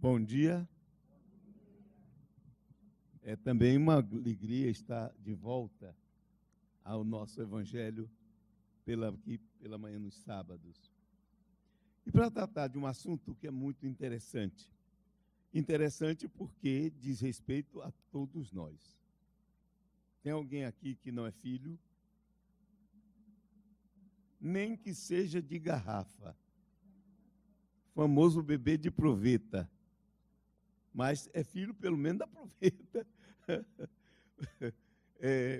Bom dia. É também uma alegria estar de volta ao nosso Evangelho aqui pela manhã nos sábados. E para tratar de um assunto que é muito interessante. Interessante porque diz respeito a todos nós. Tem alguém aqui que não é filho? Nem que seja de garrafa. Famoso bebê de proveta. Mas é filho pelo menos da proveta.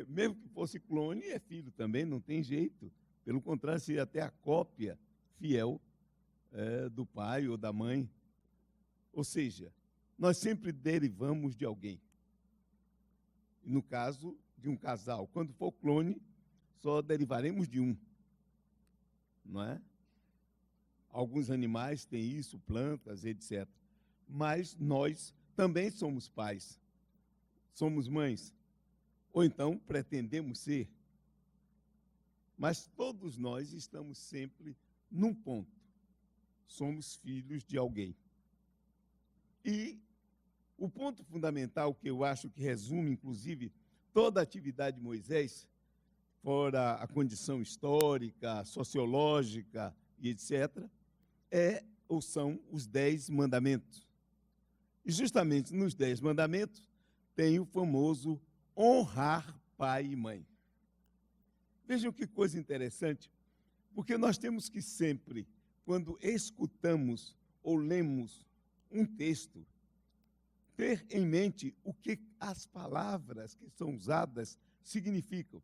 Mesmo que fosse clone, é filho também, não tem jeito. Pelo contrário, seria até a cópia fiel do pai ou da mãe. Ou seja, nós sempre derivamos de alguém. No caso de um casal, quando for clone, só derivaremos de um. Não é? Alguns animais têm isso, plantas, etc. Mas nós também somos pais, somos mães, ou então pretendemos ser. Mas todos nós estamos sempre num ponto. Somos filhos de alguém. E o ponto fundamental que eu acho que resume, inclusive, toda a atividade de Moisés, fora a condição histórica, sociológica e etc., são os 10 mandamentos. E justamente nos 10 mandamentos tem o famoso honrar pai e mãe. Vejam que coisa interessante, porque nós temos que sempre, quando escutamos ou lemos um texto, ter em mente o que as palavras que são usadas significam.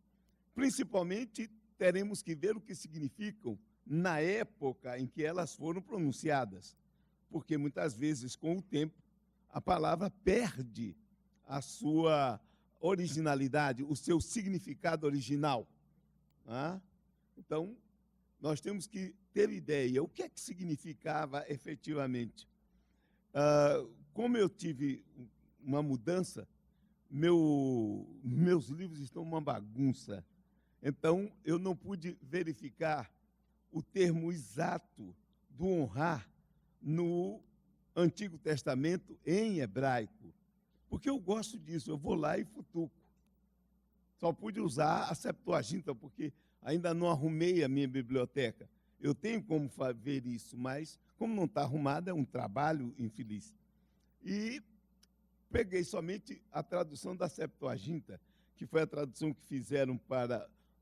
Principalmente, teremos que ver o que significam na época em que elas foram pronunciadas, porque muitas vezes, com o tempo, a palavra perde a sua originalidade, o seu significado original. Então, nós temos que ter ideia, o que é que significava efetivamente? Como eu tive uma mudança, meus livros estão uma bagunça, então eu não pude verificar o termo exato do honrar no Antigo Testamento em hebraico, porque eu gosto disso, eu vou lá e futuco. Só pude usar a Septuaginta, porque ainda não arrumei a minha biblioteca. Eu tenho como ver isso, mas como não está arrumada, é um trabalho infeliz. E peguei somente a tradução da Septuaginta, que foi a tradução que fizeram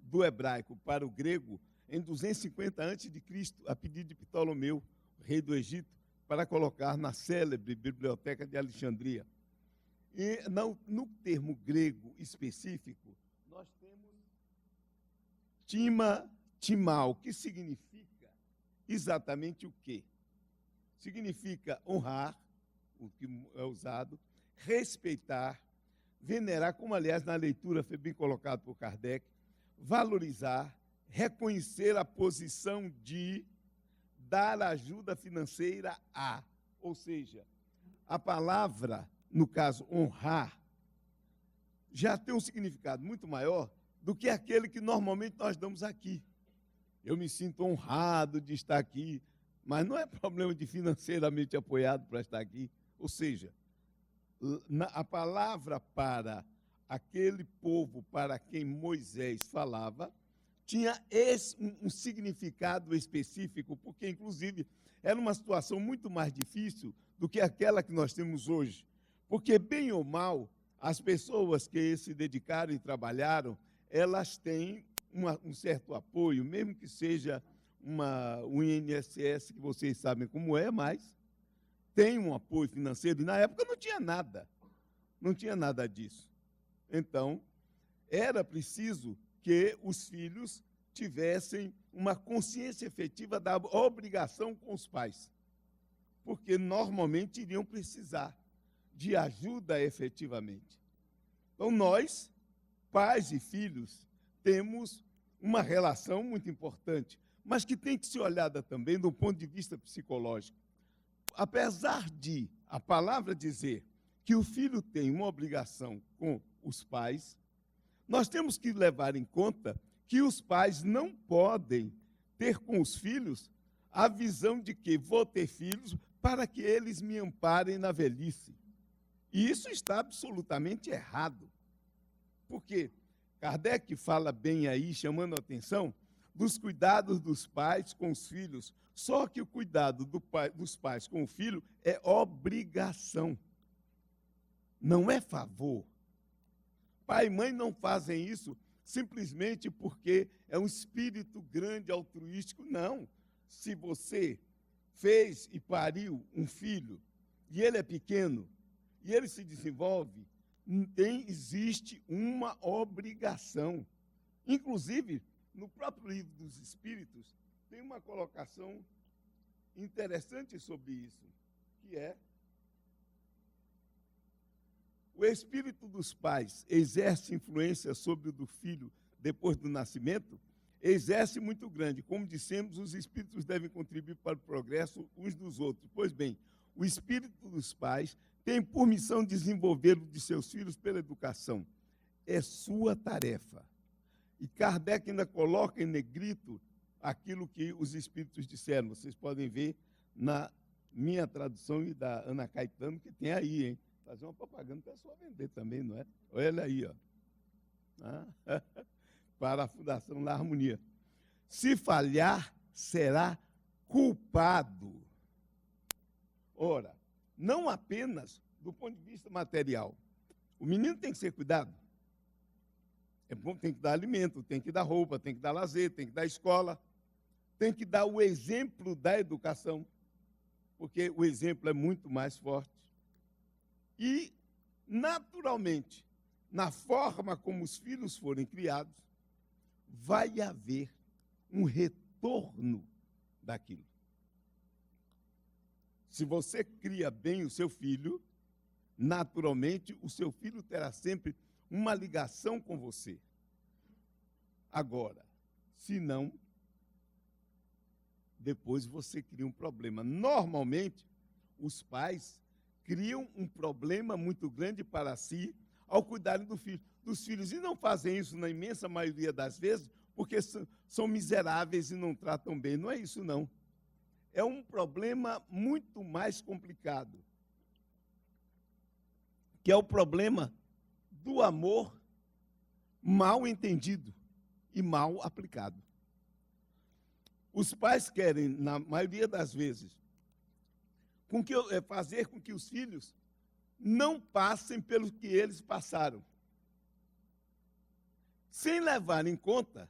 do hebraico para o grego em 250 a.C., a pedido de Ptolomeu, rei do Egito, para colocar na célebre Biblioteca de Alexandria. E no termo grego específico, nós temos timal, que significa exatamente o quê? Significa honrar, o que é usado, respeitar, venerar, como aliás na leitura foi bem colocado por Kardec, valorizar, reconhecer a posição de dar ajuda financeira a. Ou seja, a palavra, no caso, honrar, já tem um significado muito maior do que aquele que normalmente nós damos aqui. Eu me sinto honrado de estar aqui, mas não é problema de financeiramente apoiado para estar aqui. Ou seja, a palavra para aquele povo para quem Moisés falava tinha um significado específico, porque, inclusive, era uma situação muito mais difícil do que aquela que nós temos hoje. Porque, bem ou mal, as pessoas que se dedicaram e trabalharam, elas têm um certo apoio, mesmo que seja um INSS, que vocês sabem como é, mas tem um apoio financeiro, e na época não tinha nada disso. Então, era preciso que os filhos tivessem uma consciência efetiva da obrigação com os pais, porque normalmente iriam precisar de ajuda efetivamente. Então, nós, pais e filhos, temos uma relação muito importante, mas que tem que ser olhada também do ponto de vista psicológico. Apesar de a palavra dizer que o filho tem uma obrigação com os pais, nós temos que levar em conta que os pais não podem ter com os filhos a visão de que vou ter filhos para que eles me amparem na velhice. E isso está absolutamente errado. Porque Kardec fala bem aí, chamando a atenção, dos cuidados dos pais com os filhos. Só que o cuidado dos pais com o filho é obrigação, não é favor. Pai e mãe não fazem isso simplesmente porque é um espírito grande, altruístico. Não. Se você fez e pariu um filho, e ele é pequeno, e ele se desenvolve, existe uma obrigação. Inclusive, no próprio livro dos Espíritos, tem uma colocação interessante sobre isso, que é: o espírito dos pais exerce influência sobre o do filho depois do nascimento? Exerce muito grande. Como dissemos, os espíritos devem contribuir para o progresso uns dos outros. Pois bem, o espírito dos pais tem por missão desenvolver o de seus filhos pela educação. É sua tarefa. E Kardec ainda coloca em negrito aquilo que os espíritos disseram. Vocês podem ver na minha tradução e da Ana Caetano, que tem aí, hein? Fazer uma propaganda para a pessoa vender também, não é? Olha aí, ó. Para a Fundação La Harmonia. Se falhar, será culpado. Ora, não apenas do ponto de vista material. O menino tem que ser cuidado. É bom, tem que dar alimento, tem que dar roupa, tem que dar lazer, tem que dar escola, tem que dar o exemplo da educação, porque o exemplo é muito mais forte. E, naturalmente, na forma como os filhos forem criados, vai haver um retorno daquilo. Se você cria bem o seu filho, naturalmente, o seu filho terá sempre uma ligação com você. Agora, se não, depois você cria um problema. Normalmente, os pais criam um problema muito grande para si ao cuidarem dos filhos. E não fazem isso na imensa maioria das vezes porque são miseráveis e não tratam bem. Não é isso, não. É um problema muito mais complicado, que é o problema do amor mal entendido e mal aplicado. Os pais querem, na maioria das vezes, fazer com que os filhos não passem pelo que eles passaram, sem levar em conta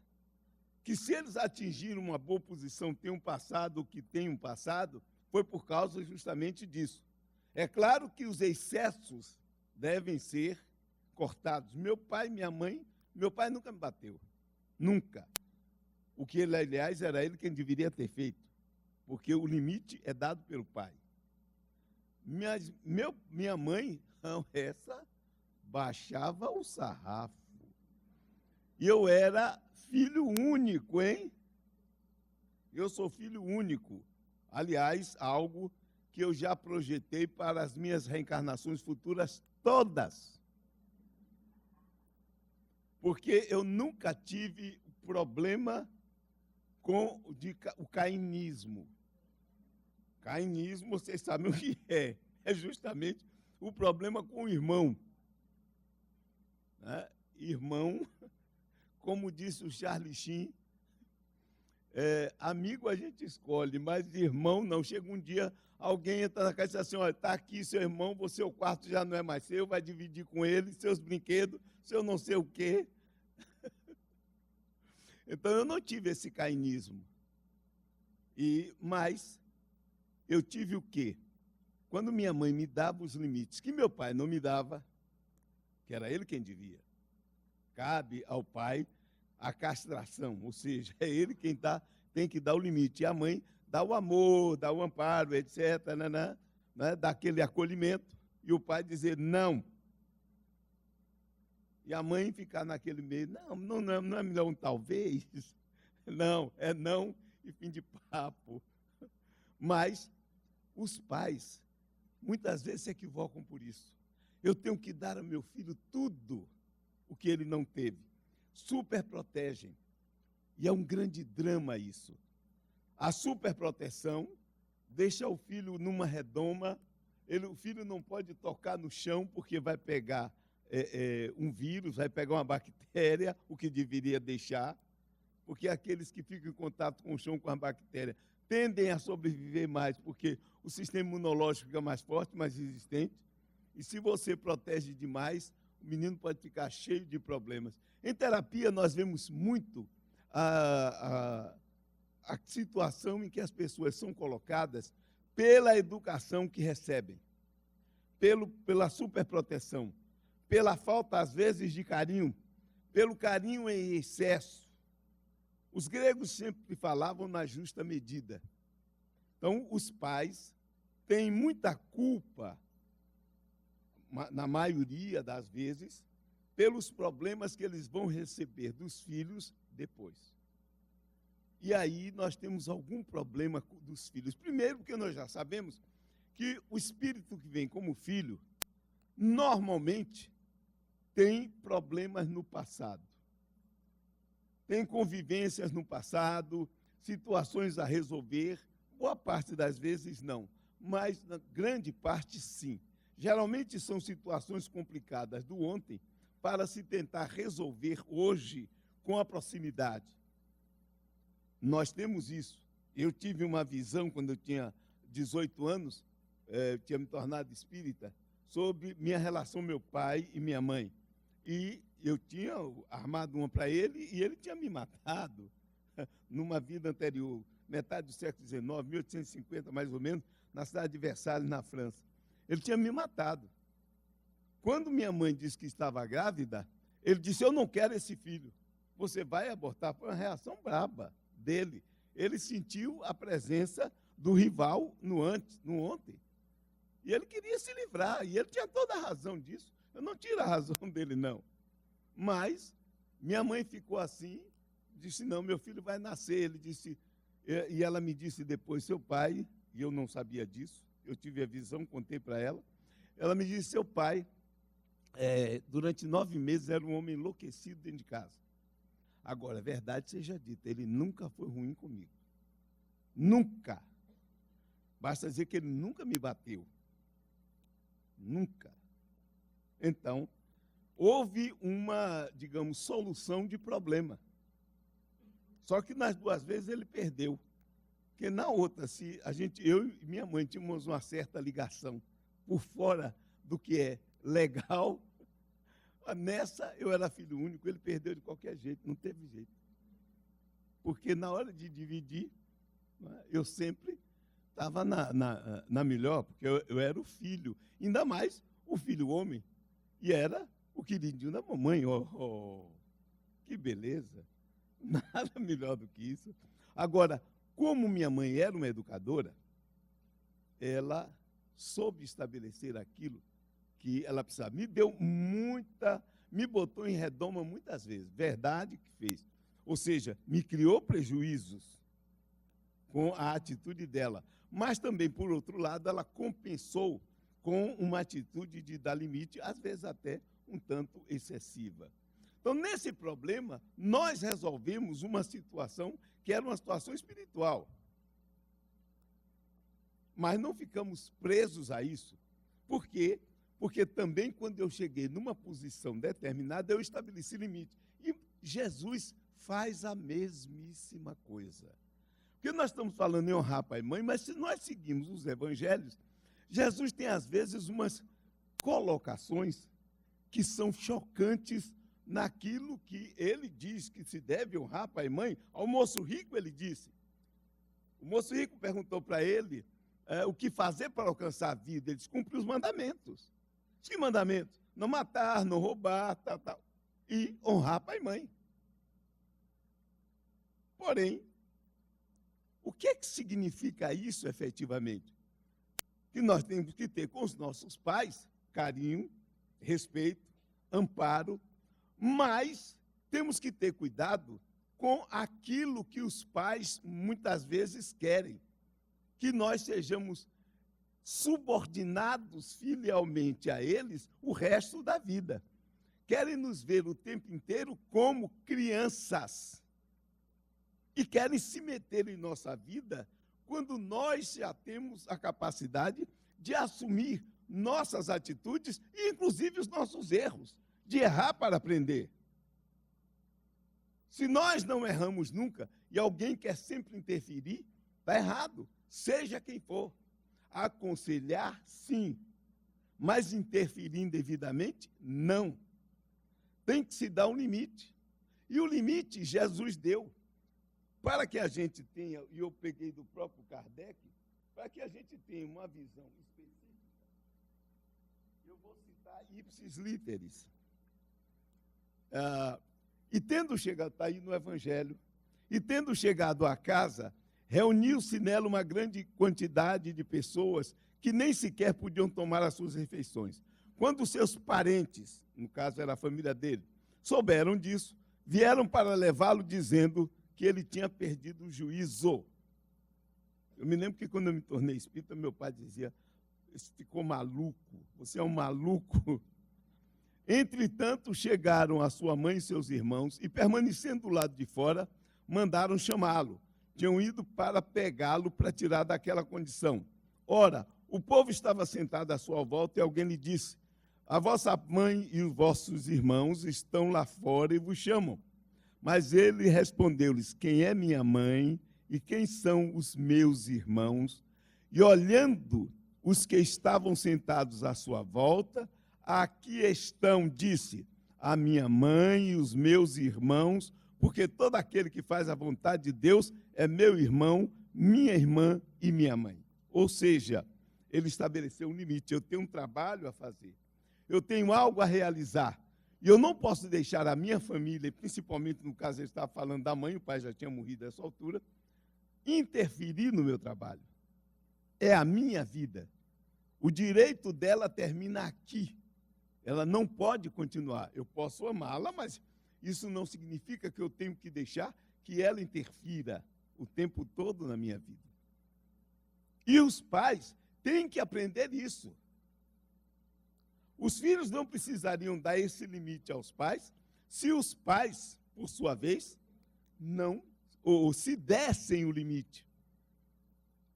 que, se eles atingiram uma boa posição, têm um passado, o que tem um passado, foi por causa justamente disso. É claro que os excessos devem ser cortados. Meu pai nunca me bateu, nunca. O que ele, aliás, era ele quem deveria ter feito, porque o limite é dado pelo pai. Minha mãe, não, essa baixava o sarrafo. E eu era filho único, hein? Eu sou filho único. Aliás, algo que eu já projetei para as minhas reencarnações futuras todas. Porque eu nunca tive problema com o cainismo. Cainismo, vocês sabem o que é. É justamente o problema com o irmão. Né? Irmão, como disse o Charlie Sheen, amigo a gente escolhe, mas irmão não. Chega um dia, alguém entra na casa e diz assim: olha, está aqui seu irmão, o quarto já não é mais seu, vai dividir com ele seus brinquedos, seu não sei o quê. Então, eu não tive esse cainismo. Mas eu tive o quê? Quando minha mãe me dava os limites que meu pai não me dava, que era ele quem devia, cabe ao pai a castração, ou seja, é ele quem tem que dar o limite. E a mãe dá o amor, dá o amparo, etc., né, dá aquele acolhimento, e o pai dizer não. E a mãe ficar naquele meio: não é melhor um talvez, não, é não e fim de papo. Mas os pais, muitas vezes, se equivocam por isso. Eu tenho que dar ao meu filho tudo o que ele não teve. Super protegem. E é um grande drama isso. A superproteção deixa o filho numa redoma. O filho não pode tocar no chão porque vai pegar um vírus, vai pegar uma bactéria, o que deveria deixar, porque aqueles que ficam em contato com o chão, com a bactéria, tendem a sobreviver mais, porque o sistema imunológico fica mais forte, mais resistente. E se você protege demais, o menino pode ficar cheio de problemas. Em terapia, nós vemos muito a situação em que as pessoas são colocadas pela educação que recebem, pela superproteção, pela falta, às vezes, de carinho, pelo carinho em excesso. Os gregos sempre falavam na justa medida. Então, os pais têm muita culpa, na maioria das vezes, pelos problemas que eles vão receber dos filhos depois. E aí nós temos algum problema dos filhos. Primeiro, porque nós já sabemos que o espírito que vem como filho, normalmente, tem problemas no passado. Tem convivências no passado, situações a resolver. Boa parte das vezes não, mas na grande parte sim. Geralmente são situações complicadas do ontem para se tentar resolver hoje com a proximidade. Nós temos isso. Eu tive uma visão quando eu tinha 18 anos, tinha me tornado espírita, sobre minha relação meu pai e minha mãe. E eu tinha armado uma para ele e ele tinha me matado numa vida anterior, metade do século XIX, 1850 mais ou menos, na cidade de Versalhes, na França. Ele tinha me matado. Quando minha mãe disse que estava grávida, ele disse, eu não quero esse filho, você vai abortar. Foi uma reação braba dele. Ele sentiu a presença do rival no ontem. E ele queria se livrar, e ele tinha toda a razão disso. Eu não tiro a razão dele, não. Mas minha mãe ficou assim, disse, não, meu filho vai nascer. Ele disse, e ela me disse depois, seu pai, e eu não sabia disso, eu tive a visão, contei para ela, ela me disse, seu pai, durante 9 meses, era um homem enlouquecido dentro de casa. Agora, a verdade seja dita, ele nunca foi ruim comigo. Nunca. Basta dizer que ele nunca me bateu. Nunca. Então, houve uma, digamos, solução de problema. Só que nas 2 vezes ele perdeu. Porque na outra, eu e minha mãe tínhamos uma certa ligação por fora do que é legal. Nessa, eu era filho único, ele perdeu de qualquer jeito, não teve jeito. Porque na hora de dividir, eu sempre estava na melhor, porque eu era o filho, ainda mais o filho homem, e era o queridinho da mamãe. Que beleza! Nada melhor do que isso. Agora, como minha mãe era uma educadora, ela soube estabelecer aquilo que ela precisava. Me botou em redoma muitas vezes, verdade que fez. Ou seja, me criou prejuízos com a atitude dela. Mas também, por outro lado, ela compensou com uma atitude de dar limite, às vezes até um tanto excessiva. Então, nesse problema, nós resolvemos uma situação que era uma situação espiritual. Mas não ficamos presos a isso. Por quê? Porque também, quando eu cheguei numa posição determinada, eu estabeleci limite. E Jesus faz a mesmíssima coisa. Porque nós estamos falando em honrar pai e mãe, mas se nós seguimos os evangelhos, Jesus tem, às vezes, umas colocações que são chocantes naquilo que ele diz que se deve honrar pai e mãe. Ao moço rico, ele disse. O moço rico perguntou para ele o que fazer para alcançar a vida. Ele disse, cumprir os mandamentos. Que mandamentos? Não matar, não roubar, tal. E honrar pai e mãe. Porém, o que significa isso efetivamente? Que nós temos que ter com os nossos pais carinho, respeito, amparo, mas temos que ter cuidado com aquilo que os pais muitas vezes querem, que nós sejamos subordinados filialmente a eles o resto da vida. Querem nos ver o tempo inteiro como crianças. e querem se meter em nossa vida quando nós já temos a capacidade de assumir nossas atitudes e, inclusive, os nossos erros, de errar para aprender. Se nós não erramos nunca e alguém quer sempre interferir, está errado, seja quem for. Aconselhar, sim, mas interferir indevidamente, não. Tem que se dar um limite. E o limite Jesus deu. Para que a gente tenha, e eu peguei do próprio Kardec, para que a gente tenha uma visão específica, eu vou citar ipsis literis. E tendo chegado, está aí no Evangelho, e tendo chegado à casa, reuniu-se nela uma grande quantidade de pessoas que nem sequer podiam tomar as suas refeições. Quando seus parentes, no caso era a família dele, souberam disso, vieram para levá-lo dizendo que ele tinha perdido o juízo. Eu me lembro que quando eu me tornei espírita, meu pai dizia, você ficou maluco, você é um maluco. Entretanto, chegaram a sua mãe e seus irmãos e, permanecendo do lado de fora, mandaram chamá-lo. Tinham ido para pegá-lo para tirar daquela condição. Ora, o povo estava sentado à sua volta e alguém lhe disse, a vossa mãe e os vossos irmãos estão lá fora e vos chamam. Mas ele respondeu-lhes, quem é minha mãe e quem são os meus irmãos? E olhando os que estavam sentados à sua volta, aqui estão, disse, a minha mãe e os meus irmãos, porque todo aquele que faz a vontade de Deus é meu irmão, minha irmã e minha mãe. Ou seja, ele estabeleceu um limite, eu tenho um trabalho a fazer, eu tenho algo a realizar, e eu não posso deixar a minha família, principalmente no caso ele estava falando da mãe, o pai já tinha morrido nessa altura, interferir no meu trabalho. É a minha vida. O direito dela termina aqui. Ela não pode continuar. Eu posso amá-la, mas isso não significa que eu tenho que deixar que ela interfira o tempo todo na minha vida. E os pais têm que aprender isso. Os filhos não precisariam dar esse limite aos pais se os pais, por sua vez, não, ou se dessem o limite.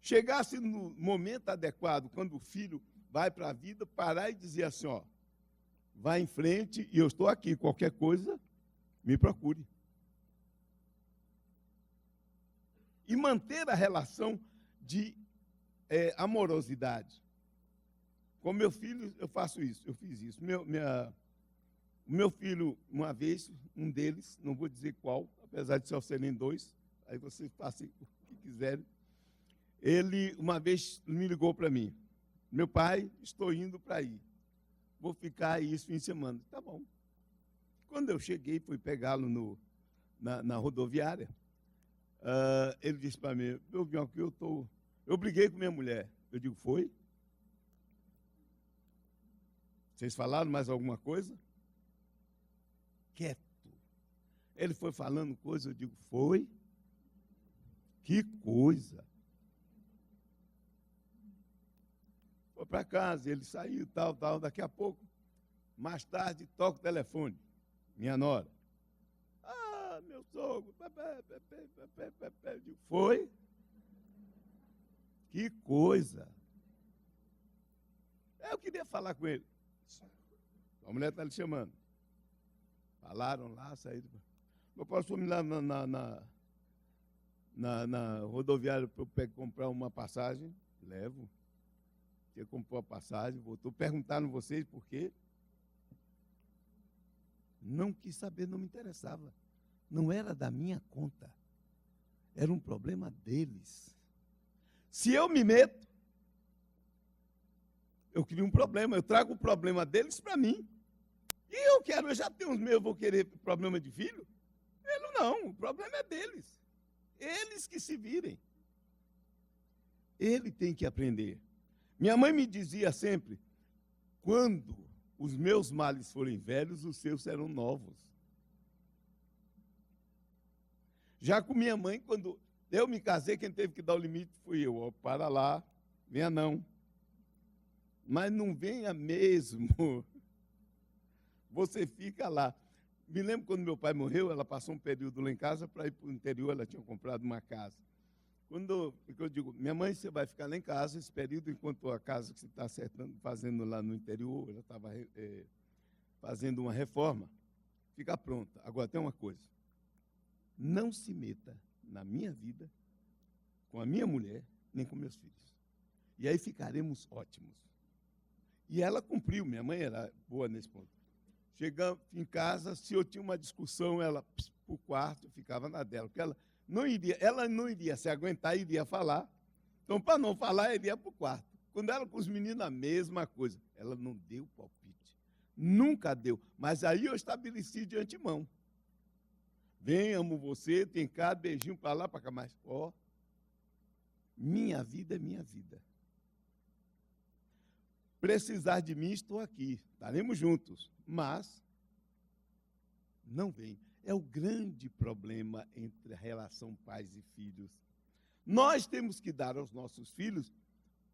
Chegasse no momento adequado, quando o filho vai para a vida, parar e dizer assim, ó, vai em frente e eu estou aqui, qualquer coisa, me procure. E manter a relação de amorosidade. Com meu filho, eu faço isso, eu fiz isso. O meu filho, uma vez, um deles, não vou dizer qual, apesar de só serem dois, aí vocês façam o que quiserem, ele, uma vez, me ligou para mim. Meu pai, estou indo para aí. Vou ficar aí esse fim de semana. Tá bom. Quando eu cheguei, fui pegá-lo na rodoviária, ele disse para mim, eu vim aqui, eu briguei com minha mulher. Eu digo, foi? Vocês falaram mais alguma coisa? Quieto. Ele foi falando coisa, eu digo, foi? Que coisa. Foi para casa, ele saiu, tal, daqui a pouco, mais tarde, toca o telefone, minha nora. Ah, meu sogro, eu digo, foi? Que coisa. Eu queria falar com ele. A mulher está lhe chamando. Falaram lá, saíram. Eu posso me lá na rodoviária para eu comprar uma passagem? Levo. Você comprou a passagem, voltou. Perguntaram vocês por quê? Não quis saber, não me interessava. Não era da minha conta. Era um problema deles. Se eu me meto, eu crio um problema, eu trago o problema deles para mim. E eu já tenho os meus, eu vou querer problema de filho? Ele não, o problema é deles. Eles que se virem. Ele tem que aprender. Minha mãe me dizia sempre, quando os meus males forem velhos, os seus serão novos. Já com minha mãe, quando eu me casei, quem teve que dar o limite fui eu. Ó, para lá, venha não. Mas não venha mesmo. Você fica lá. Me lembro quando meu pai morreu, ela passou um período lá em casa para ir para o interior, ela tinha comprado uma casa. Quando eu digo, minha mãe, você vai ficar lá em casa esse período, enquanto a casa que você está fazendo lá no interior, ela estava fazendo uma reforma, fica pronta. Agora, tem uma coisa, não se meta na minha vida, com a minha mulher, nem com meus filhos. E aí ficaremos ótimos. E ela cumpriu, minha mãe era boa nesse ponto. Chegando em casa, se eu tinha uma discussão, ela para o quarto, ficava na dela, porque ela não iria se aguentar, iria falar. Então, para não falar, ele ia para o quarto. Quando ela com os meninos, a mesma coisa. Ela não deu palpite. Nunca deu. Mas aí eu estabeleci de antemão. Vem, amo você, tem cá, beijinho para lá, para cá. Mas, minha vida é minha vida. Precisar de mim, estou aqui. Estaremos juntos. Mas, não vem. É o grande problema entre a relação pais e filhos. Nós temos que dar aos nossos filhos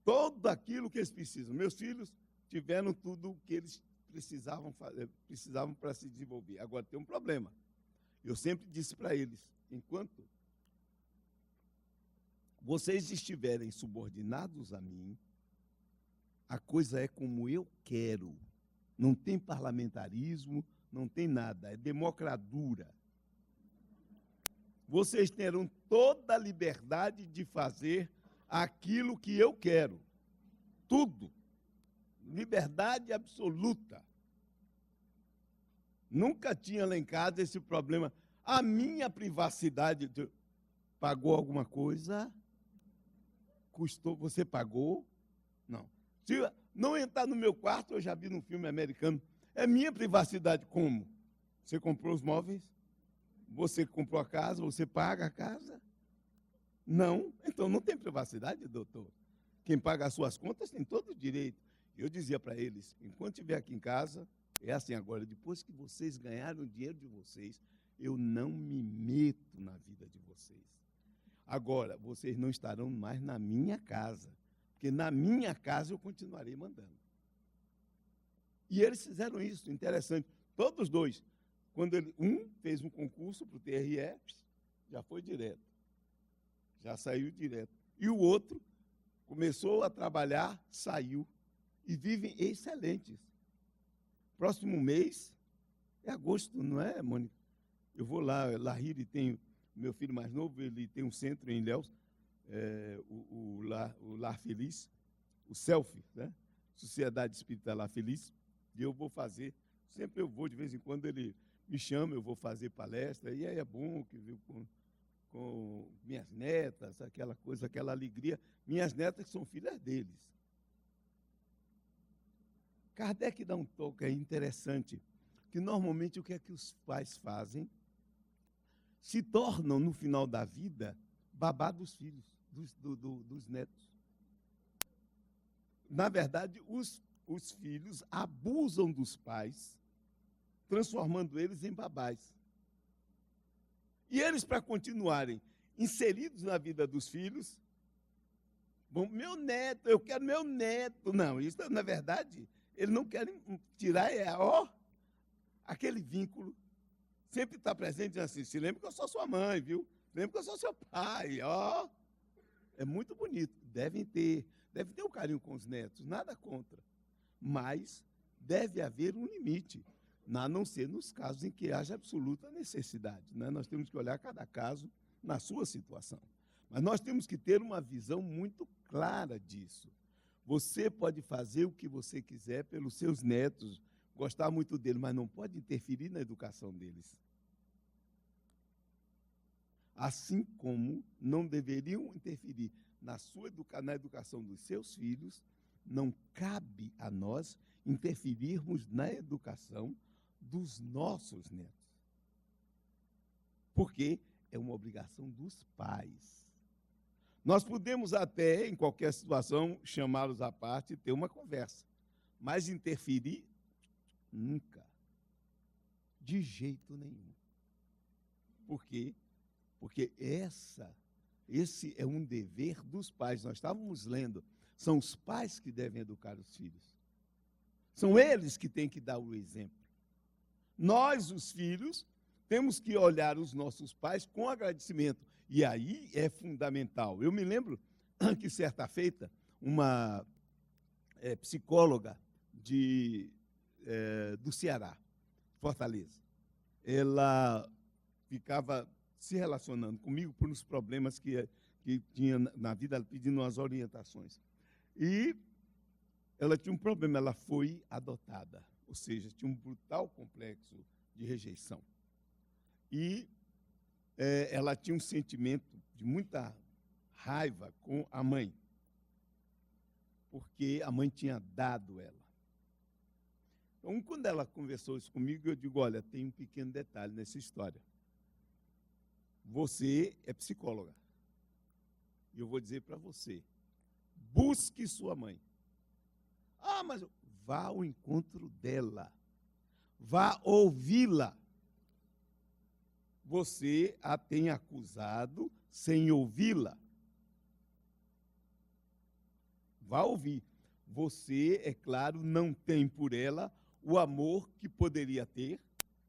tudo aquilo que eles precisam. Meus filhos tiveram tudo o que eles precisavam para se desenvolver. Agora, tem um problema. Eu sempre disse para eles, enquanto vocês estiverem subordinados a mim, a coisa é como eu quero. Não tem parlamentarismo, não tem nada, é democratura. Vocês terão toda a liberdade de fazer aquilo que eu quero. Tudo. Liberdade absoluta. Nunca tinha lá em casa esse problema. A minha privacidade. Pagou alguma coisa? Custou? Você pagou? Não. Se não entrar no meu quarto, eu já vi num filme americano. É minha privacidade. Como? Você comprou os móveis? Você comprou a casa? Você paga a casa? Não. Então não tem privacidade, doutor. Quem paga as suas contas tem todo o direito. Eu dizia para eles, enquanto estiver aqui em casa, é assim agora, depois que vocês ganharam o dinheiro de vocês, eu não me meto na vida de vocês. Agora, vocês não estarão mais na minha casa, porque na minha casa eu continuarei mandando. E eles fizeram isso, interessante. Todos dois. Quando um fez um concurso para o TRE, já foi direto. Já saiu direto. E o outro começou a trabalhar, saiu. E vivem excelentes. Próximo mês, é agosto, não é, Mônica? Eu vou lá, Lahiri tem, meu filho mais novo, ele tem um centro em Ilhéus, o Lar Feliz, o SELF, né? Sociedade Espírita Lar Feliz, e eu vou fazer, sempre eu vou, de vez em quando ele me chama, eu vou fazer palestra, e aí é bom que viu com minhas netas, aquela coisa, aquela alegria. Minhas netas são filhas deles. Kardec dá um toque aí interessante, que normalmente o que é que os pais fazem? Se tornam, no final da vida, babá dos filhos, dos netos. Na verdade, os filhos abusam dos pais, transformando eles em babás. E eles, para continuarem inseridos na vida dos filhos, bom, meu neto, eu quero meu neto. Não, isso, na verdade, eles não querem tirar, aquele vínculo. Sempre está presente assim, se lembra que eu sou sua mãe, viu? Lembra que eu sou seu pai, É muito bonito, deve ter um carinho com os netos, nada contra. Mas deve haver um limite, a não ser nos casos em que haja absoluta necessidade. Né? Nós temos que olhar cada caso na sua situação. Mas nós temos que ter uma visão muito clara disso. Você pode fazer o que você quiser pelos seus netos, gostar muito deles, mas não pode interferir na educação deles. Assim como não deveriam interferir na educação dos seus filhos, não cabe a nós interferirmos na educação dos nossos netos. Porque é uma obrigação dos pais. Nós podemos até, em qualquer situação, chamá-los à parte e ter uma conversa. Mas interferir, nunca. De jeito nenhum. Por quê? Porque esse é um dever dos pais. Nós estávamos lendo, são os pais que devem educar os filhos. São eles que têm que dar o exemplo. Nós, os filhos, temos que olhar os nossos pais com agradecimento. E aí é fundamental. Eu me lembro que, certa feita, uma psicóloga do Ceará, Fortaleza, ela ficava se relacionando comigo por uns problemas que tinha na vida, ela pedindo umas orientações. E ela tinha um problema, ela foi adotada, ou seja, tinha um brutal complexo de rejeição. E ela tinha um sentimento de muita raiva com a mãe, porque a mãe tinha dado ela. Então, quando ela conversou isso comigo, eu digo, olha, tem um pequeno detalhe nessa história. Você é psicóloga. E eu vou dizer para você, busque sua mãe. Ah, mas vá ao encontro dela. Vá ouvi-la. Você a tem acusado sem ouvi-la. Vá ouvir. Você, é claro, não tem por ela o amor que poderia ter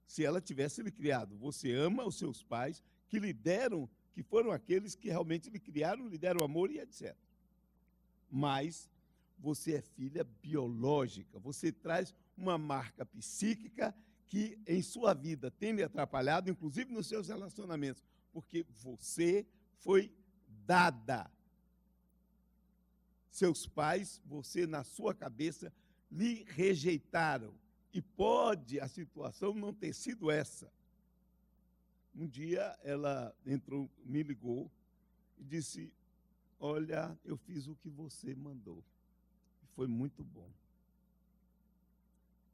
se ela tivesse lhe criado. Você ama os seus pais, que lhe deram, que foram aqueles que realmente lhe criaram, lhe deram amor e etc. Mas você é filha biológica, você traz uma marca psíquica que em sua vida tem lhe atrapalhado, inclusive nos seus relacionamentos, porque você foi dada. Seus pais, você na sua cabeça, lhe rejeitaram. E pode a situação não ter sido essa. Um dia ela entrou, me ligou e disse, olha, eu fiz o que você mandou. E foi muito bom.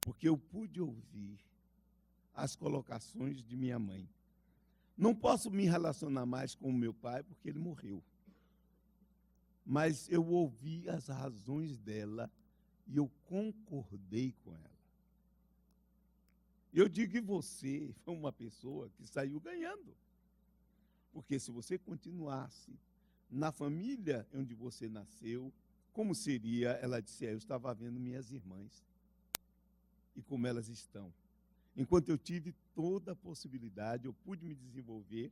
Porque eu pude ouvir as colocações de minha mãe. Não posso me relacionar mais com o meu pai, porque ele morreu. Mas eu ouvi as razões dela e eu concordei com ela. Eu digo que você foi uma pessoa que saiu ganhando. Porque se você continuasse na família onde você nasceu, como seria? Ela disse, eu estava vendo minhas irmãs e como elas estão. Enquanto eu tive toda a possibilidade, eu pude me desenvolver,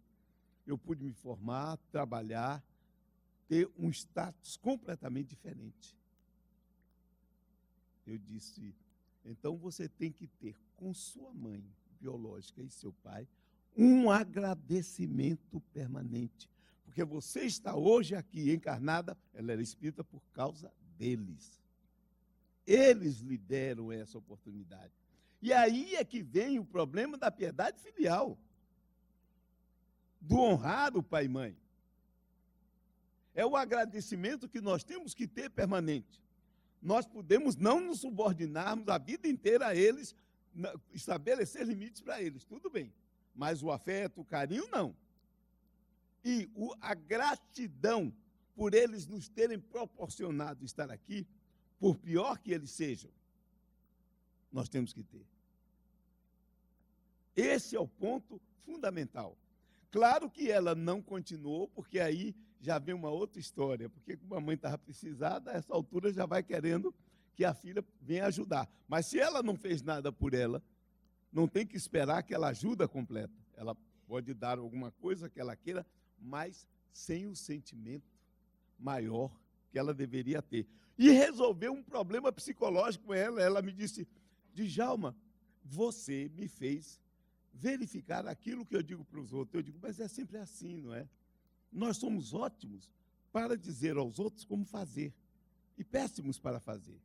eu pude me formar, trabalhar, ter um status completamente diferente. Eu disse, então você tem que ter com sua mãe biológica e seu pai um agradecimento permanente. Porque você está hoje aqui encarnada, ela era espírita por causa deles. Eles lhe deram essa oportunidade. E aí é que vem o problema da piedade filial, do honrar o pai e mãe. É o agradecimento que nós temos que ter permanente. Nós podemos não nos subordinarmos a vida inteira a eles, estabelecer limites para eles, tudo bem. Mas o afeto, o carinho, não. E a gratidão por eles nos terem proporcionado estar aqui, por pior que eles sejam, nós temos que ter. Esse é o ponto fundamental. Claro que ela não continuou, porque aí já vem uma outra história, porque como a mãe estava precisada, a essa altura já vai querendo que a filha venha ajudar. Mas se ela não fez nada por ela, não tem que esperar aquela ajuda completa. Ela pode dar alguma coisa que ela queira, mas sem o sentimento maior que ela deveria ter. E resolveu um problema psicológico com ela. Ela me disse, Djalma, você me fez verificar aquilo que eu digo para os outros. Eu digo, mas é sempre assim, não é? Nós somos ótimos para dizer aos outros como fazer e péssimos para fazer.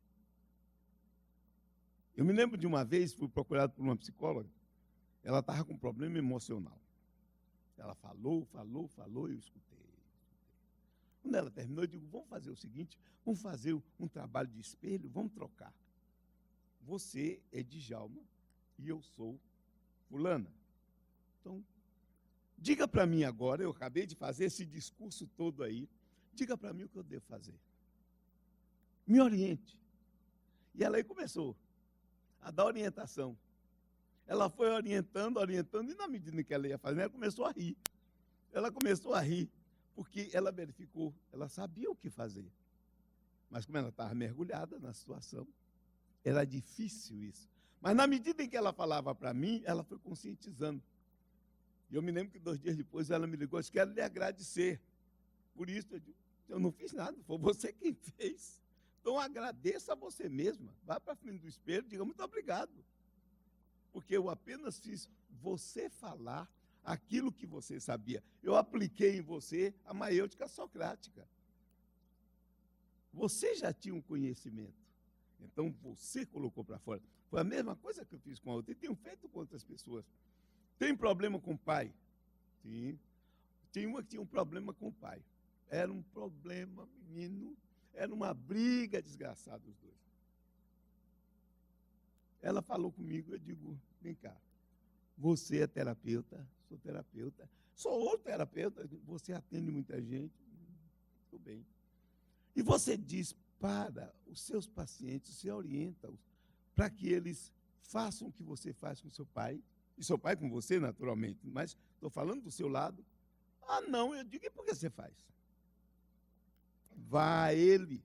Eu me lembro de uma vez, fui procurado por uma psicóloga, ela estava com um problema emocional. Ela falou, eu escutei. Quando ela terminou, eu digo, vamos fazer o seguinte, vamos fazer um trabalho de espelho, vamos trocar. Você é Djalma e eu sou fulana. Então, diga para mim agora, eu acabei de fazer esse discurso todo aí, diga para mim o que eu devo fazer. Me oriente. E ela aí começou a dar orientação. Ela foi orientando, e na medida que ela ia fazendo, ela começou a rir. Ela começou a rir, porque ela verificou, ela sabia o que fazer. Mas como ela estava mergulhada na situação, era difícil isso. Mas na medida em que ela falava para mim, ela foi conscientizando. E eu me lembro que 2 dias depois ela me ligou, disse, quero lhe agradecer. Por isso, eu não fiz nada, foi você quem fez. Então agradeça a você mesma. Vá para frente do espelho e diga muito obrigado. Porque eu apenas fiz você falar aquilo que você sabia. Eu apliquei em você a maiêutica socrática. Você já tinha um conhecimento. Então você colocou para fora. Foi a mesma coisa que eu fiz com a outra. E tenho feito com outras pessoas. Tem problema com o pai? Sim. Tinha uma que tinha um problema com o pai. Era um problema, menino. Era uma briga desgraçada os dois. Ela falou comigo, eu digo, vem cá. Você é terapeuta? Sou terapeuta. Sou outro terapeuta. Você atende muita gente? Tudo bem. E você diz para os seus pacientes, você orienta-os para que eles façam o que você faz com seu pai, e seu pai com você, naturalmente, mas estou falando do seu lado. Ah, não, eu digo, e por que você faz? Vá a ele.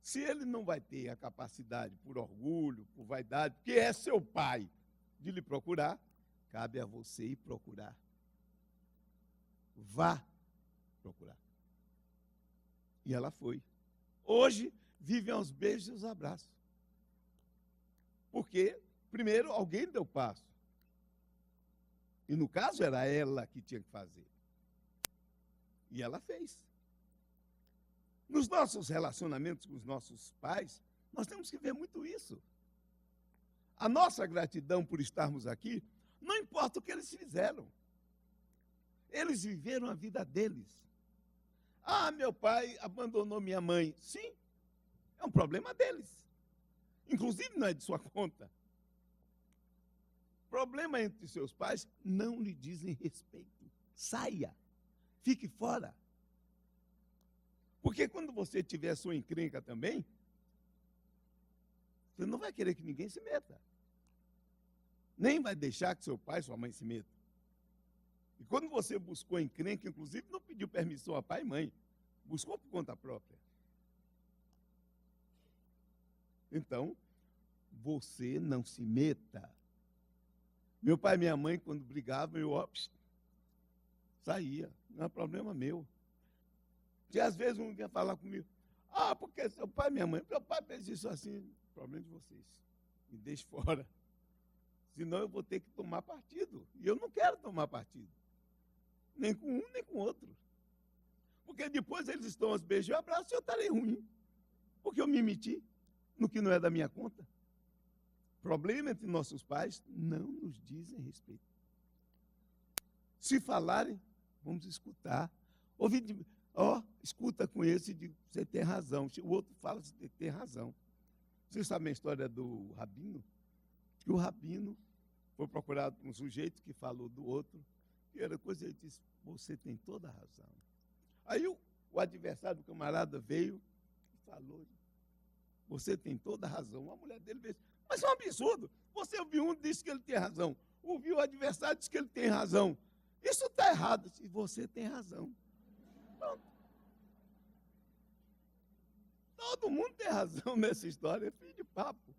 Se ele não vai ter a capacidade, por orgulho, por vaidade, porque é seu pai, de lhe procurar, cabe a você ir procurar. Vá procurar. E ela foi. Hoje, vivem aos beijos e aos abraços. Porque, primeiro, alguém deu passo. E, no caso, era ela que tinha que fazer. E ela fez. Nos nossos relacionamentos com os nossos pais, nós temos que ver muito isso. A nossa gratidão por estarmos aqui, não importa o que eles fizeram. Eles viveram a vida deles. Ah, meu pai abandonou minha mãe. Sim, é um problema deles. Inclusive, não é de sua conta. Problema entre seus pais, não lhe dizem respeito. Saia, fique fora. Porque quando você tiver sua encrenca também, você não vai querer que ninguém se meta. Nem vai deixar que seu pai e sua mãe se metam. E quando você buscou encrenca, inclusive, não pediu permissão a pai e mãe. Buscou por conta própria. Então, você não se meta. Meu pai e minha mãe, quando brigavam, eu saía. Não é problema meu. E às vezes um vinha falar comigo, porque seu pai e minha mãe, meu pai fez isso assim, problema de vocês. Me deixe fora. Senão eu vou ter que tomar partido. E eu não quero tomar partido. Nem com um, nem com outro. Porque depois eles estão aos beijos e abraços e eu estarei ruim. Porque eu me meti no que não é da minha conta. Problema entre nossos pais, não nos dizem respeito. Se falarem, vamos escutar. Escuta com esse e diz, você tem razão. O outro fala, você tem razão. Vocês sabem a história do Rabino? Que o Rabino foi procurado por um sujeito que falou do outro, e era coisa, ele disse, você tem toda a razão. Aí o adversário do camarada veio e falou, você tem toda a razão. A mulher dele veio, mas é um absurdo. Você ouviu um, disse que ele tem razão. Ouviu o adversário, disse que ele tem razão. Isso está errado. E você tem razão. Pronto. Todo mundo tem razão nessa história, é fim de papo.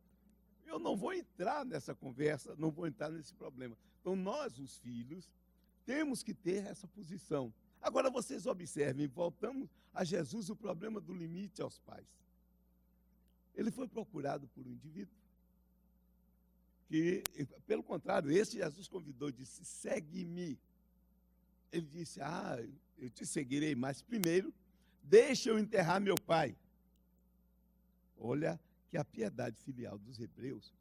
Eu não vou entrar nessa conversa, não vou entrar nesse problema. Então, nós, os filhos, temos que ter essa posição. Agora, vocês observem, voltamos a Jesus, o problema do limite aos pais. Ele foi procurado por um indivíduo que, pelo contrário, esse Jesus convidou, disse, segue-me. Ele disse, eu te seguirei, mas primeiro, deixa eu enterrar meu pai. Olha que a piedade filial dos hebreus,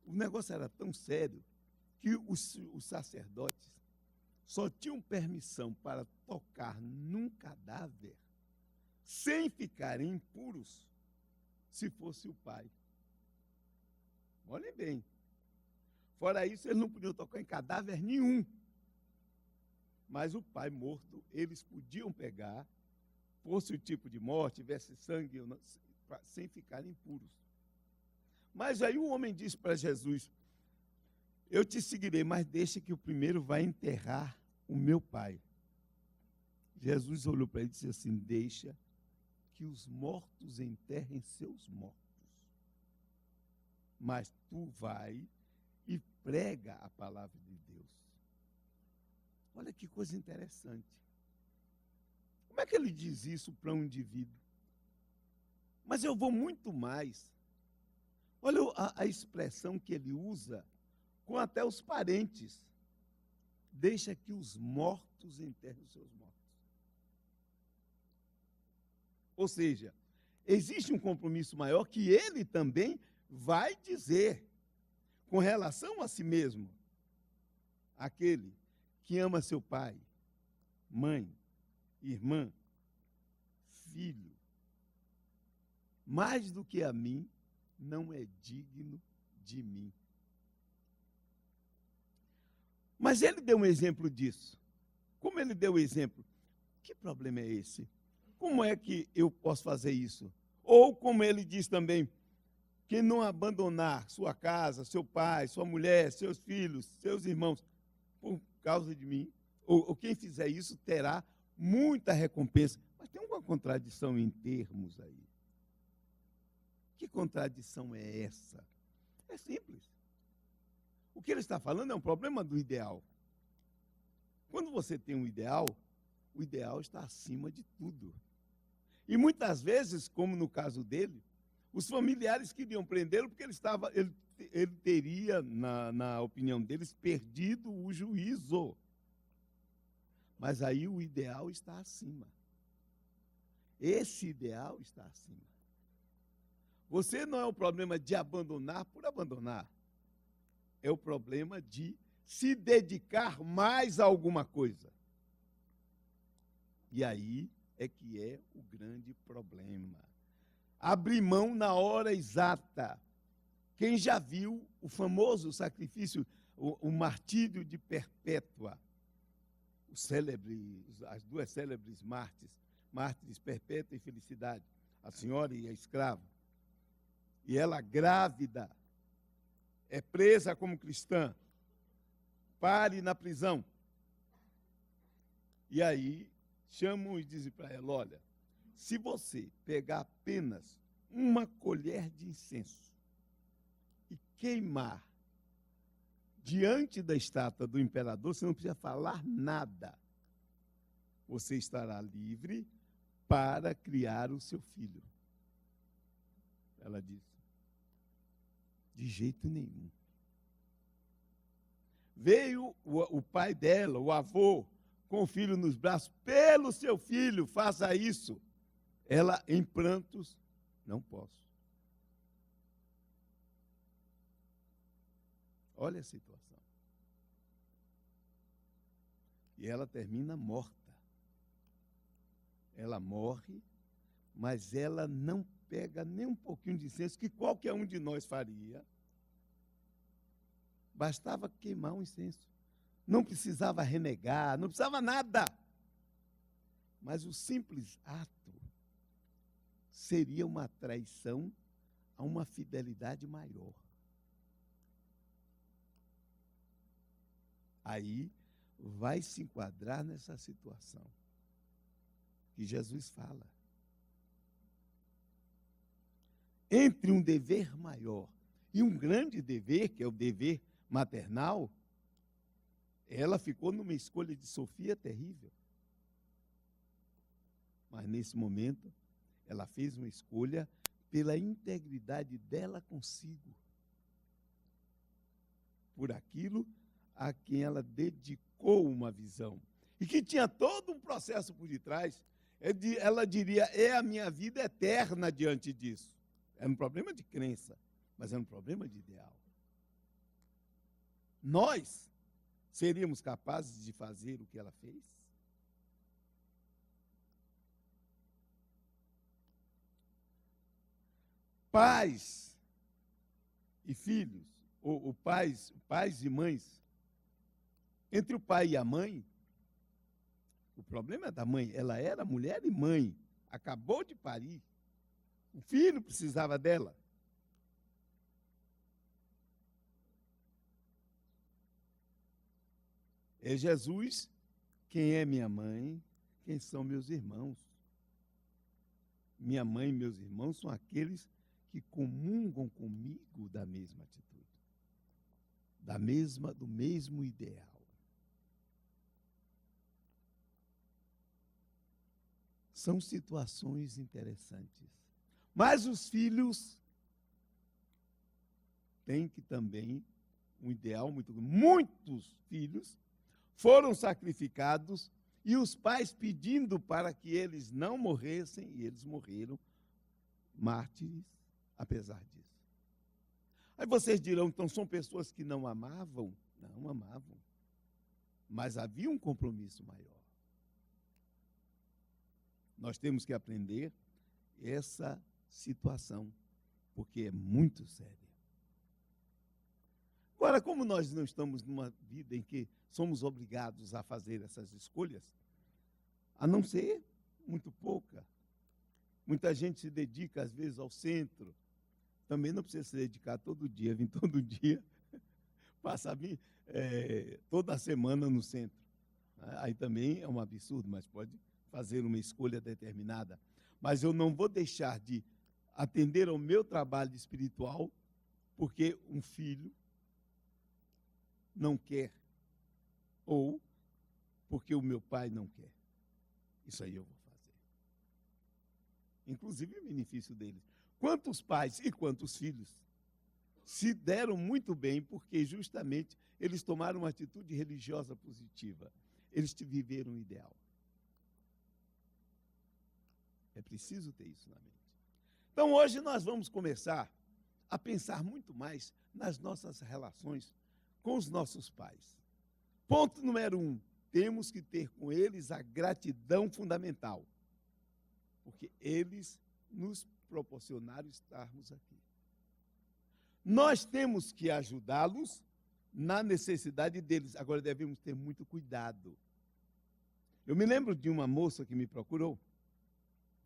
o negócio era tão sério que os sacerdotes só tinham permissão para tocar num cadáver sem ficarem impuros se fosse o pai. Olhem bem. Fora isso, eles não podiam tocar em cadáver nenhum. Mas o pai morto, eles podiam pegar, fosse o tipo de morte, tivesse sangue, sem ficarem impuros. Mas aí o homem disse para Jesus, eu te seguirei, mas deixa que o primeiro vai enterrar o meu pai. Jesus olhou para ele e disse assim, deixa que os mortos enterrem seus mortos. mas tu vai e prega a palavra de Deus. Olha que coisa interessante. Como é que ele diz isso para um indivíduo? Mas eu vou muito mais. Olha a expressão que ele usa com até os parentes. Deixa que os mortos enterrem os seus mortos. Ou seja, existe um compromisso maior que ele também vai dizer com relação a si mesmo. Aquele que ama seu pai, mãe, irmã, filho, mais do que a mim, não é digno de mim. Mas ele deu um exemplo disso. Como ele deu o exemplo? Que problema é esse? Como é que eu posso fazer isso? Ou como ele diz também, que não abandonar sua casa, seu pai, sua mulher, seus filhos, seus irmãos, por causa de mim, ou quem fizer isso terá muita recompensa. Mas tem uma contradição em termos aí. Que contradição é essa? É simples. O que ele está falando é um problema do ideal. Quando você tem um ideal, o ideal está acima de tudo. E muitas vezes, como no caso dele, os familiares queriam prendê-lo porque ele teria, na opinião deles, perdido o juízo. Mas aí o ideal está acima. Esse ideal está acima. Você não é o problema de abandonar por abandonar. É o problema de se dedicar mais a alguma coisa. E aí é que é o grande problema. Abrir mão na hora exata. Quem já viu o famoso sacrifício, o martírio de Perpétua, as duas célebres mártires Perpétua e Felicidade, a senhora e a escrava, e ela grávida, é presa como cristã, pare na prisão. E aí chamam e dizem para ela, olha, se você pegar apenas uma colher de incenso e queimar diante da estátua do imperador, você não precisa falar nada. Você estará livre para criar o seu filho. Ela disse, de jeito nenhum. Veio o pai dela, o avô, com o filho nos braços, pelo seu filho, faça isso. Ela, em prantos, não posso. Olha a situação. E ela termina morta. Ela morre, mas ela não pega nem um pouquinho de incenso, que qualquer um de nós faria. Bastava queimar um incenso. Não precisava renegar, não precisava nada. Mas o simples ato seria uma traição a uma fidelidade maior. Aí vai se enquadrar nessa situação que Jesus fala. Entre um dever maior e um grande dever, que é o dever maternal, ela ficou numa escolha de Sofia terrível. Mas nesse momento, ela fez uma escolha pela integridade dela consigo. Por aquilo a quem ela dedicou uma visão. E que tinha todo um processo por detrás. Ela diria, é a minha vida eterna diante disso. Era um problema de crença, mas era um problema de ideal. Nós seríamos capazes de fazer o que ela fez? Pais e filhos, ou pais e mães, entre o pai e a mãe, o problema é da mãe, ela era mulher e mãe, acabou de parir, o filho precisava dela. É Jesus quem é minha mãe, quem são meus irmãos. Minha mãe e meus irmãos são aqueles que comungam comigo da mesma atitude, do mesmo ideal. São situações interessantes. Mas os filhos têm que também um ideal muito grande. Muitos filhos foram sacrificados e os pais pedindo para que eles não morressem, e eles morreram mártires apesar disso. Aí vocês dirão, então são pessoas que não amavam? Não amavam. Mas havia um compromisso maior. Nós temos que aprender essa situação, porque é muito séria. Agora, como nós não estamos numa vida em que somos obrigados a fazer essas escolhas, a não ser muito pouca. Muita gente se dedica, às vezes, ao centro. Também não precisa se dedicar todo dia, vir todo dia, passar toda semana no centro. Aí também é um absurdo, mas pode fazer uma escolha determinada. Mas eu não vou deixar de atender ao meu trabalho espiritual porque um filho não quer ou porque o meu pai não quer. Isso aí eu vou fazer. Inclusive o benefício deles. Quantos pais e quantos filhos se deram muito bem porque justamente eles tomaram uma atitude religiosa positiva. Eles viveram o ideal. É preciso ter isso na mente. Então, hoje nós vamos começar a pensar muito mais nas nossas relações com os nossos pais. Ponto número 1, temos que ter com eles a gratidão fundamental, porque eles nos proporcionaram estarmos aqui. Nós temos que ajudá-los na necessidade deles. Agora, devemos ter muito cuidado. Eu me lembro de uma moça que me procurou,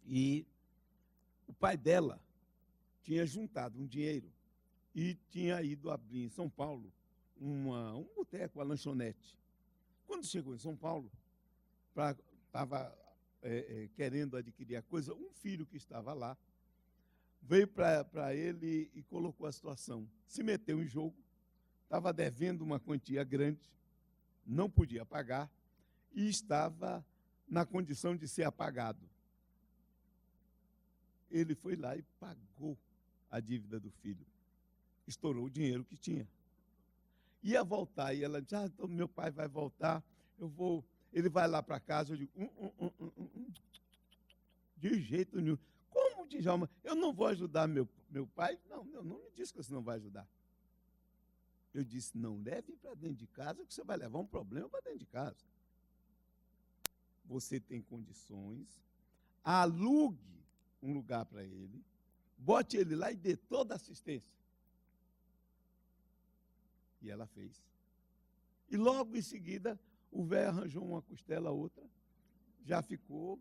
e o pai dela tinha juntado um dinheiro e tinha ido abrir em São Paulo um boteco, uma lanchonete. Quando chegou em São Paulo, estava querendo adquirir a coisa, um filho que estava lá veio para ele e colocou a situação. Se meteu em jogo, estava devendo uma quantia grande, não podia pagar e estava na condição de ser apagado. Ele foi lá e pagou a dívida do filho. Estourou o dinheiro que tinha. Ia voltar, e ela disse, então meu pai vai voltar, ele vai lá para casa, eu digo, de jeito nenhum. Como, Djalma? Eu não vou ajudar meu pai? Não me disse que você não vai ajudar. Eu disse, não leve para dentro de casa, que você vai levar um problema para dentro de casa. Você tem condições, alugue um lugar para ele, bote ele lá e dê toda a assistência. E ela fez. E logo em seguida, o velho arranjou uma costela, outra, já ficou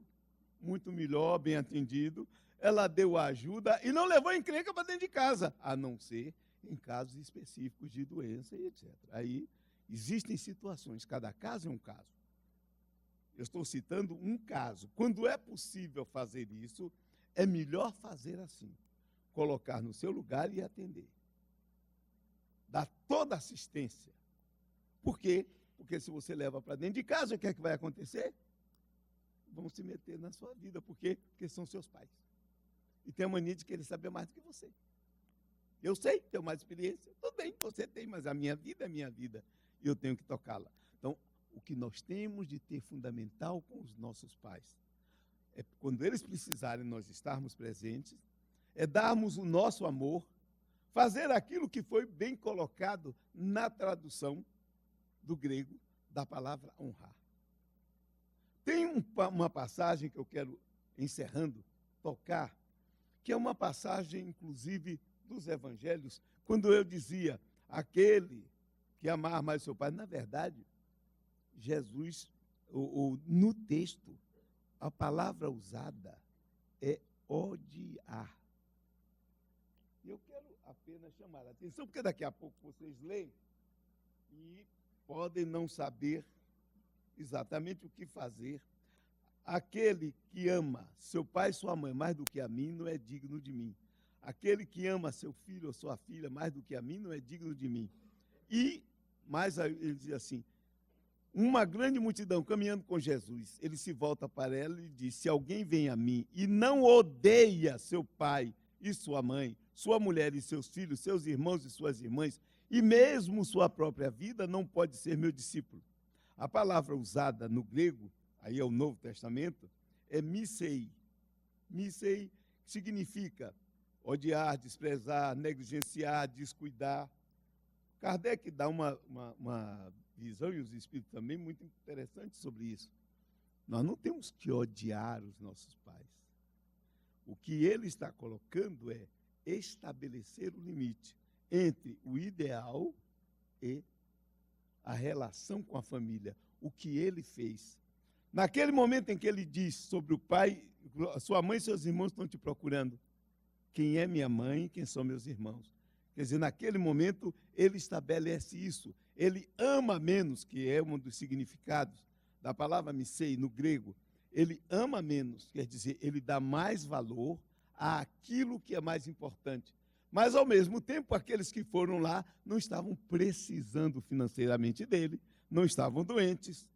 muito melhor, bem atendido. Ela deu a ajuda e não levou encrenca para dentro de casa, a não ser em casos específicos de doença e etc. Aí existem situações, cada caso é um caso. Eu estou citando um caso. Quando é possível fazer isso, é melhor fazer assim, colocar no seu lugar e atender. Dar toda a assistência. Por quê? Porque se você leva para dentro de casa, o que é que vai acontecer? Vão se meter na sua vida. Por quê? Porque são seus pais. E tem a mania de querer saber mais do que você. Eu sei, tenho mais experiência. Tudo bem, você tem, mas a minha vida é minha vida. E eu tenho que tocá-la. Então, o que nós temos de ter fundamental com os nossos pais é quando eles precisarem nós estarmos presentes, é darmos o nosso amor, fazer aquilo que foi bem colocado na tradução do grego da palavra honrar. Tem uma passagem que eu quero, encerrando, tocar, que é uma passagem, inclusive, dos evangelhos, quando eu dizia, aquele que amar mais seu pai, na verdade, Jesus, no texto, a palavra usada é odiar. Eu quero apenas chamar a atenção, porque daqui a pouco vocês leem e podem não saber exatamente o que fazer. Aquele que ama seu pai e sua mãe mais do que a mim não é digno de mim. aquele que ama seu filho ou sua filha mais do que a mim não é digno de mim. E, mais ele diz assim, uma grande multidão caminhando com Jesus, ele se volta para ela e diz, se alguém vem a mim e não odeia seu pai e sua mãe, sua mulher e seus filhos, seus irmãos e suas irmãs, e mesmo sua própria vida, não pode ser meu discípulo. A palavra usada no grego, aí é o Novo Testamento, é misei. Misei significa odiar, desprezar, negligenciar, descuidar. Kardec dá uma visão, e os espíritos também, muito interessante sobre isso. Nós não temos que odiar os nossos pais. O que ele está colocando é estabelecer o limite entre o ideal e a relação com a família, o que ele fez. Naquele momento em que ele diz sobre o pai, sua mãe e seus irmãos estão te procurando. Quem é minha mãe e quem são meus irmãos? Quer dizer, naquele momento, ele estabelece isso. Ele ama menos, que é um dos significados da palavra misei no grego. Ele ama menos, quer dizer, ele dá mais valor àquilo que é mais importante. Mas, ao mesmo tempo, aqueles que foram lá não estavam precisando financeiramente dele, não estavam doentes,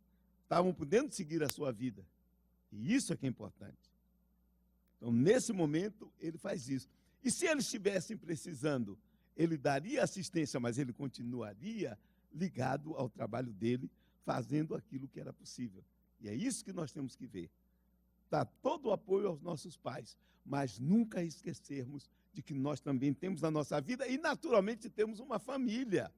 estavam podendo seguir a sua vida. E isso é que é importante. Então, nesse momento, ele faz isso. E se eles estivessem precisando, ele daria assistência, mas ele continuaria ligado ao trabalho dele, fazendo aquilo que era possível. E é isso que nós temos que ver. Dá todo o apoio aos nossos pais, mas nunca esquecermos de que nós também temos a nossa vida e, naturalmente, temos uma família.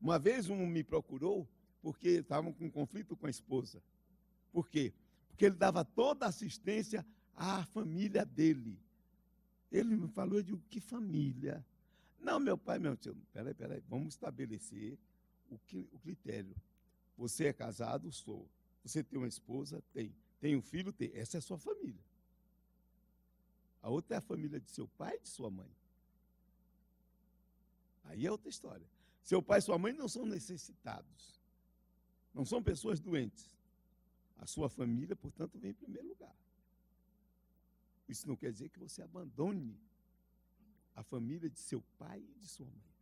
Uma vez um me procurou porque estavam com conflito com a esposa. Por quê? Porque ele dava toda a assistência à família dele. Ele me falou, eu digo, que família? Não, meu pai, meu tio, peraí, vamos estabelecer o critério. Você é casado? Sou. Você tem uma esposa? Tem. Tem um filho? Tem. Essa é a sua família. A outra é a família de seu pai e de sua mãe. Aí é outra história. Seu pai e sua mãe não são necessitados. Não são pessoas doentes. A sua família, portanto, vem em primeiro lugar. Isso não quer dizer que você abandone a família de seu pai e de sua mãe.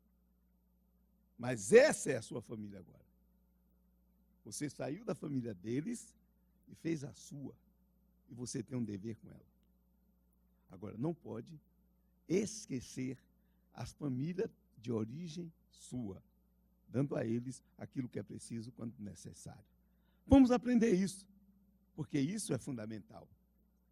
Mas essa é a sua família agora. Você saiu da família deles e fez a sua. E você tem um dever com ela. Agora, não pode esquecer as famílias de origem sua, dando a eles aquilo que é preciso quando necessário. Vamos aprender isso, porque isso é fundamental.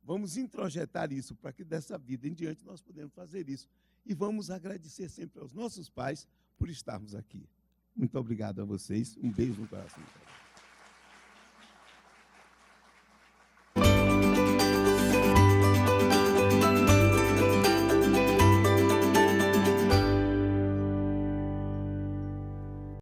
Vamos introjetar isso para que dessa vida em diante nós podemos fazer isso. E vamos agradecer sempre aos nossos pais por estarmos aqui. Muito obrigado a vocês. Um beijo no coração.